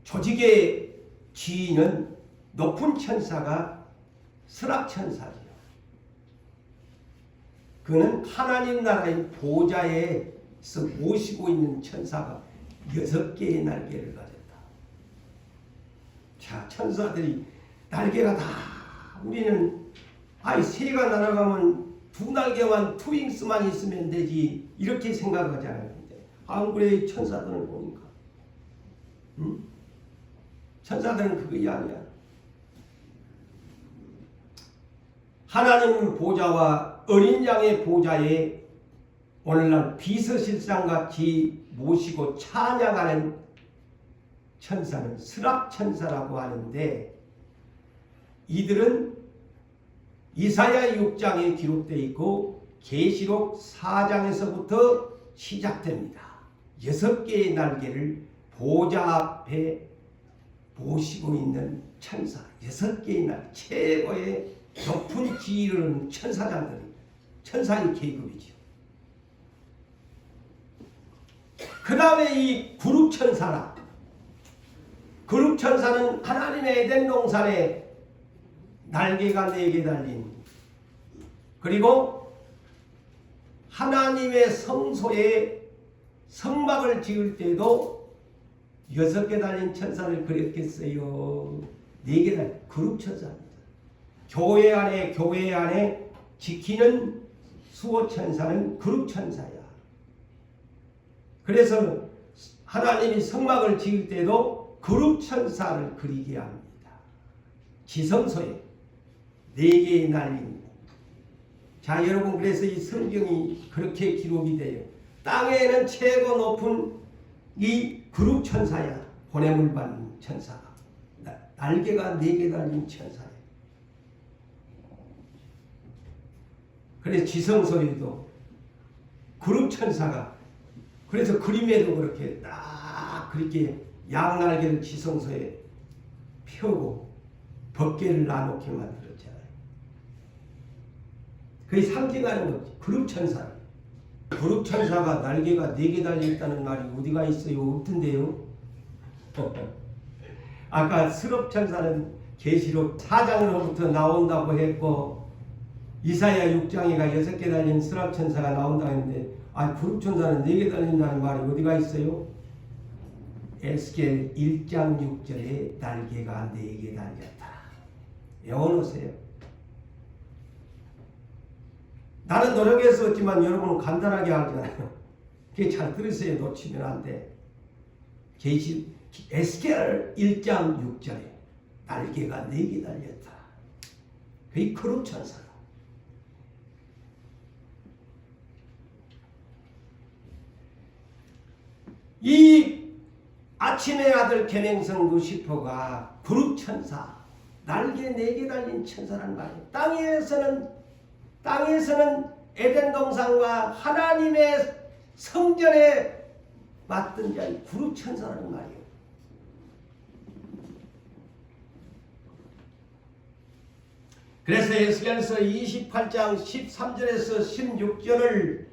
S1: 조직의 지위는 높은 천사가 스랍천사죠. 그는 하나님 나라의 보좌에서 모시고 있는 천사가 6개의 날개를 가졌다. 자, 천사들이 날개가 다 우리는 새가 날아가면 2날개만 트윙스만 있으면 되지 이렇게 생각하잖아요. 근데 한국의 천사들을 보니까 천사들은 그게 아니야. 하나님 보좌와 어린 양의 보좌에 오늘날 비서실상같이 모시고 찬양하는 천사는 스랍천사라고 하는데, 이들은 이사야 6장에 기록되어 있고 계시록 4장에서부터 시작됩니다. 6개의 날개를 보좌 앞에 모시고 있는 천사, 6개의 날, 최고의 높은 지위를 천사장들이, 천사의 계급이죠. 그 다음에 이 그룹천사라. 그룹천사는 하나님의 에덴 동산에 날개가 4개 달린, 그리고 하나님의 성소에 성막을 지을 때도 6개 달린 천사를 그렸겠어요. 4개 달린 그룹천사입니다. 교회 안에 지키는 수호천사는 그룹천사야. 그래서 하나님이 성막을 지을 때도 그룹천사를 그리게 합니다. 지성소에 4개의 날개입니다. 자, 여러분, 그래서 이 성경이 그렇게 기록이 돼요. 땅에는 최고 높은 이 그룹천사야. 보냄을 받는 천사가. 날개가 4개 달린 천사야. 그래서 지성소에도 그룹천사가, 그래서 그림에도 그렇게 딱 그렇게 양날개를 지성소에 펴고 법궤를 나놓게 만들었잖아요. 그게 상징하는 거지. 그룹천사. 그룹천사가 날개가 4개 달려있다는 말이 어디가 있어요? 없던데요. 아까 스럽천사는 계시록 4장으로부터 나온다고 했고, 이사야 6장에가 6개 달린 스랍천사가 나온다고 했는데, 그룹천사는 4개 달린다는 말이 어디가 있어요? 에스겔 1장 6절에 날개가 4개 달렸다. 외워놓으세요. 나는 노력해서 했지만 여러분은 간단하게 하잖아요. 그게 잘 들으세요. 놓치면 안 돼. 에스겔 1장 6절에 날개가 4개 달렸다. 그게 거룩 천사다. 이 아침의 아들 계명성 루시퍼가 거룩 천사, 날개 4개 달린 천사란 말이에요. 땅에서는 에덴 동산과 하나님의 성전에 맡은 자의 거룩 천사라는 말이에요. 그래서 에스겔서 28장 13절에서 16절을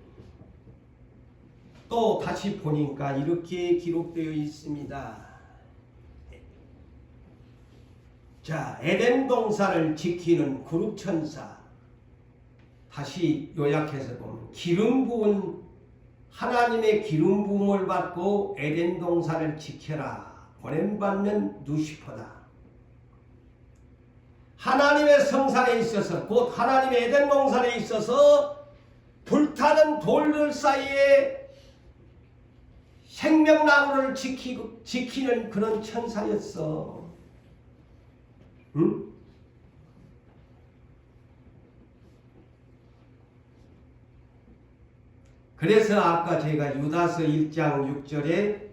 S1: 또 다시 보니까 이렇게 기록되어 있습니다. 자, 에덴 동산을 지키는 거룩 천사. 다시 요약해서 보면 기름 부은 하나님의 기름 부음을 받고 에덴 동산을 지켜라. 보냄받는 루시퍼다. 하나님의 성산에 있어서 곧 하나님의 에덴 동산에 있어서 불타는 돌들 사이에 생명나무를 지키는 그런 천사였어. 응? 그래서 아까 제가 유다서 1장 6절에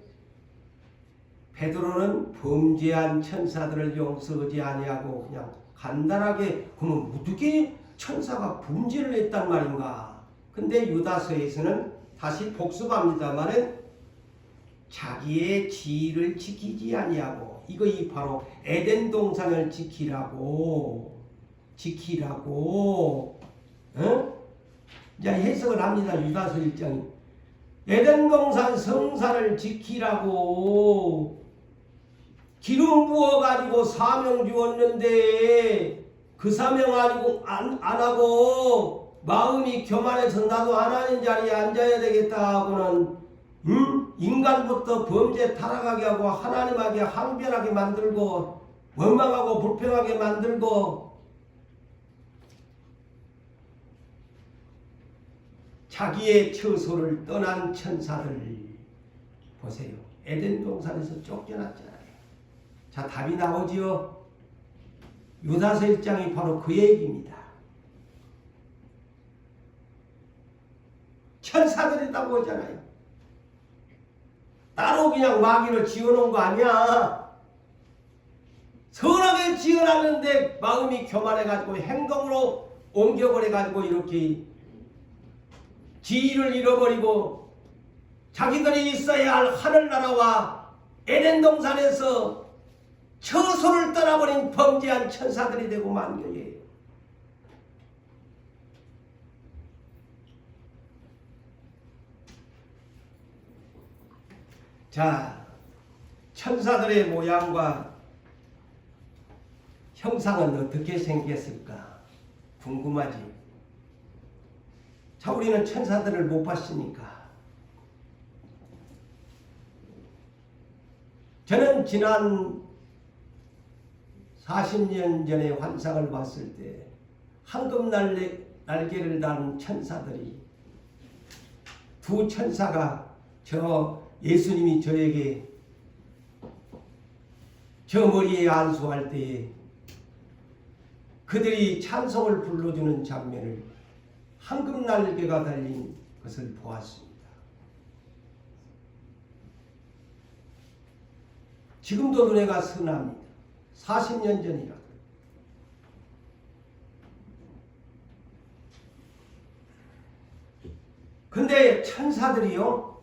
S1: 베드로는 범죄한 천사들을 용서하지 아니하고 그냥 간단하게 그러면 어떻게 천사가 범죄를 했단 말인가? 근데 유다서에서는 다시 복습합니다만은 자기의 지위를 지키지 아니하고 이 바로 에덴 동산을 지키라고 이제 해석을 합니다. 유다서 1장이 에덴 동산 성산을 지키라고 기름 부어가지고 사명 주었는데 그 사명 안 하고 마음이 교만해서 나도 하나님 자리에 앉아야 되겠다 하고는 인간부터 범죄 타락하게 하고 하나님에게 항변하게 만들고 원망하고 불평하게 만들고 자기의 처소를 떠난 천사들 보세요. 에덴 동산에서 쫓겨났잖아요. 자, 답이 나오지요. 유다서 1장이 바로 그 얘기입니다. 천사들이라고 하잖아요. 따로 그냥 마귀를 지어놓은 거 아니야. 선하게 지어놨는데 마음이 교만해가지고 행동으로 옮겨버려가지고 이렇게 지위를 잃어버리고 자기들이 있어야 할 하늘나라와 에덴 동산에서 처소를 떠나버린 범죄한 천사들이 되고 만 거예요. 자, 천사들의 모양과 형상은 어떻게 생겼을까? 궁금하지? 자, 우리는 천사들을 못 봤으니까. 저는 지난 40년 전에 환상을 봤을 때 황금 날개를 단 천사들이 두 천사가 예수님이 저에게 저 머리에 안수할 때에 그들이 찬송을 불러주는 장면을 황금 날개가 달린 것을 보았습니다. 지금도 눈에가 선합니다. 40년 전이라. 근데 천사들이요,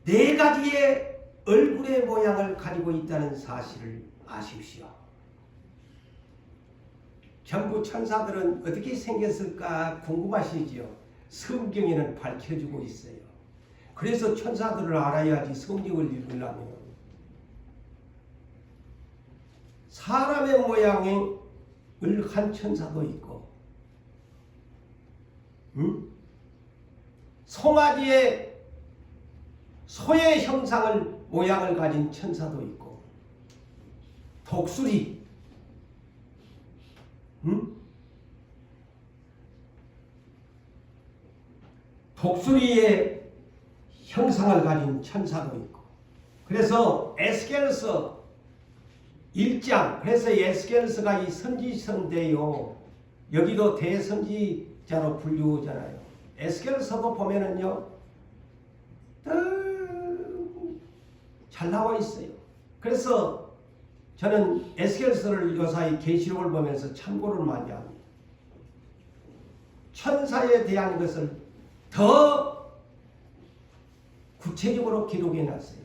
S1: 4가지의 얼굴의 모양을 가지고 있다는 사실을 아십시오. 전부 천사들은 어떻게 생겼을까 궁금하시지요? 성경에는 밝혀주고 있어요. 그래서 천사들을 알아야지 성경을 읽으려면. 사람의 모양의 한 천사도 있고, 송아지의 소의 모양을 가진 천사도 있고, 독수리, 독수리의 형상을 가진 천사도 있고, 그래서 에스겔서 1장, 그래서 에스겔서가 이 선지서인데요, 여기도 대선지자로 불리우잖아요. 에스겔서도 보면은요, 잘 나와 있어요. 그래서 저는 에스겔서를 요사이 계시록을 보면서 참고를 많이 합니다. 천사에 대한 것을 더 구체적으로 기록해 놨어요.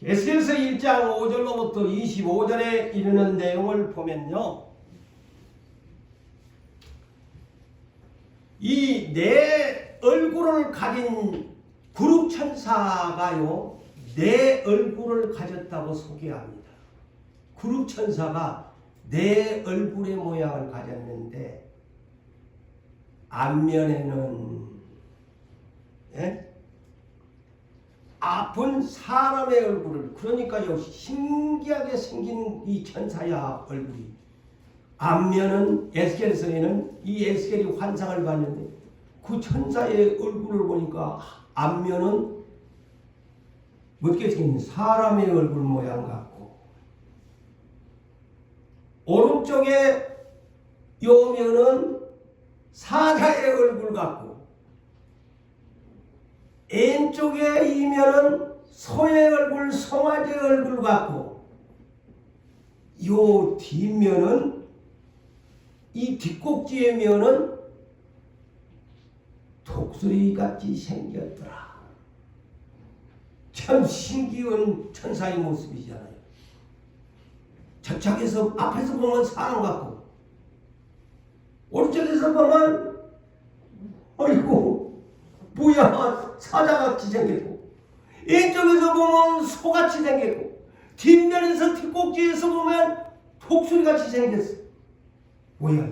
S1: 에스겔서 1장 5절로부터 25절에 이르는 내용을 보면요, 이 내 얼굴을 가진 구룹 천사가요, 내 얼굴을 가졌다고 소개합니다. 구룹 천사가 내 얼굴의 모양을 가졌는데, 앞면에는 아픈 사람의 얼굴을, 그러니까요, 신기하게 생긴 이 천사야 얼굴이, 앞면은 에스겔서에는 이 에스겔이 환상을 봤는데 그 천사의 얼굴을 보니까 앞면은 어떻게 생긴 사람의 얼굴 모양 같고, 오른쪽에 요 면은 사자의 얼굴 같고, 왼쪽에 이 면은 소의 얼굴, 송아지의 얼굴 같고, 요 뒷면은, 이 뒷꼭지의 면은 독수리 같이 생겼더라. 참 신기한 천사의 모습이잖아요. 저쪽에서 앞에서 보면 사람 같고, 오른쪽에서 보면 어이구 뭐야 사자같이 생겼고, 왼쪽에서 보면 소같이 생겼고, 뒷면에서 뒷꼭지에서 보면 독수리같이 생겼어. 뭐야?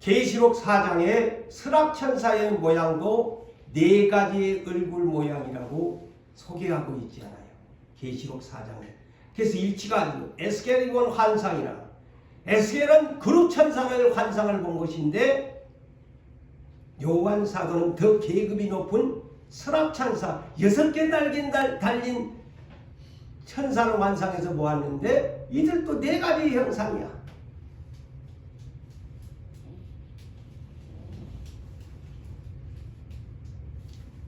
S1: 계시록 4장의 스락천사의 모양도 4가지의 얼굴 모양이라고 소개하고 있지 않아요. 계시록 4장에. 그래서 일치가 아니고 에스겔이 본 환상이라, 에스겔은 그룹 천사의 환상을 본 것인데, 요한 사도는 더 계급이 높은 스락천사 6개 달린 천사를 환상해서 보았는데, 이들도 4가지 형상이야.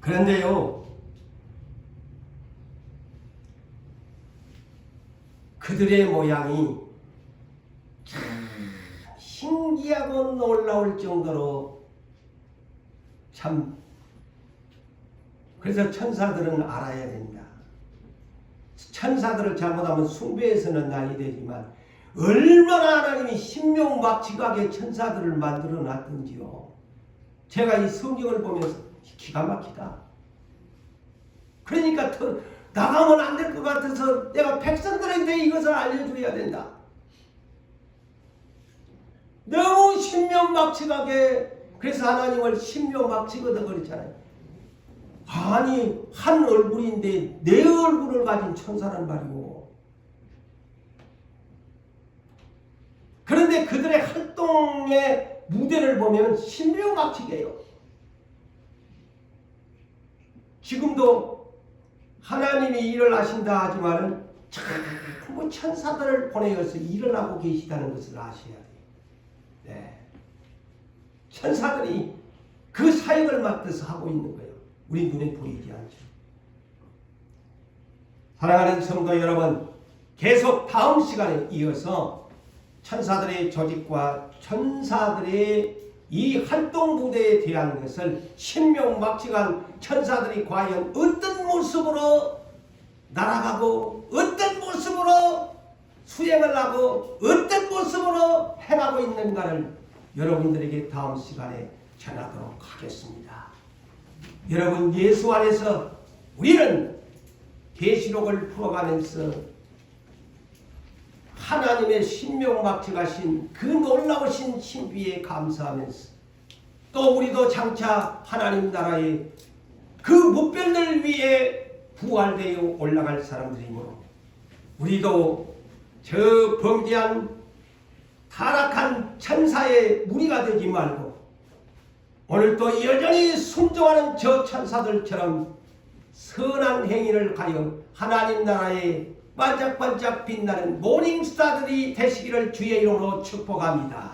S1: 그런데요, 그들의 모양이 참 신기하고 놀라울 정도로 참, 그래서 천사들은 알아야 된다. 천사들을 잘못하면 숭배해서는 난이 되지만 얼마나 하나님이 신명막지각의 천사들을 만들어 놨던지요. 제가 이 성경을 보면서 기가 막히다. 그러니까 나가면 안 될 것 같아서 내가 백성들한테 이것을 알려줘야 된다. 너무 신명막지각에, 그래서 하나님을 신명막지거든 그랬잖아요. 아니 한 얼굴인데 4얼굴을 가진 천사란 말이고, 그런데 그들의 활동의 무대를 보면 신명막지게요. 지금도 하나님이 일을 하신다 하지만은 전부 천사들을 보내어서 일을 하고 계시다는 것을 아셔야 돼요. 네. 천사들이 그 사역을 맡아서 하고 있는 거예요. 우리 눈에 보이지 않죠. 사랑하는 성도 여러분, 계속 다음 시간에 이어서 천사들의 조직과 천사들의 이 활동 무대에 대한 것을 신명막지간 천사들이 과연 어떤 모습으로 날아가고 어떤 모습으로 수행을 하고 어떤 모습으로 행하고 있는가를 여러분들에게 다음 시간에 전하도록 하겠습니다. 여러분, 예수 안에서 우리는 계시록을 풀어가면서 하나님의 신명막지가신 그 놀라우신 신비에 감사하면서, 또 우리도 장차 하나님 나라의 그 묵변들 위에 부활되어 올라갈 사람들이므로, 우리도 저 범죄한 타락한 천사의 무리가 되지 말고 오늘도 여전히 순종하는 저 천사들처럼 선한 행위를 가여 하나님 나라에 반짝반짝 빛나는 모닝스타들이 되시기를 주의 이름으로 축복합니다.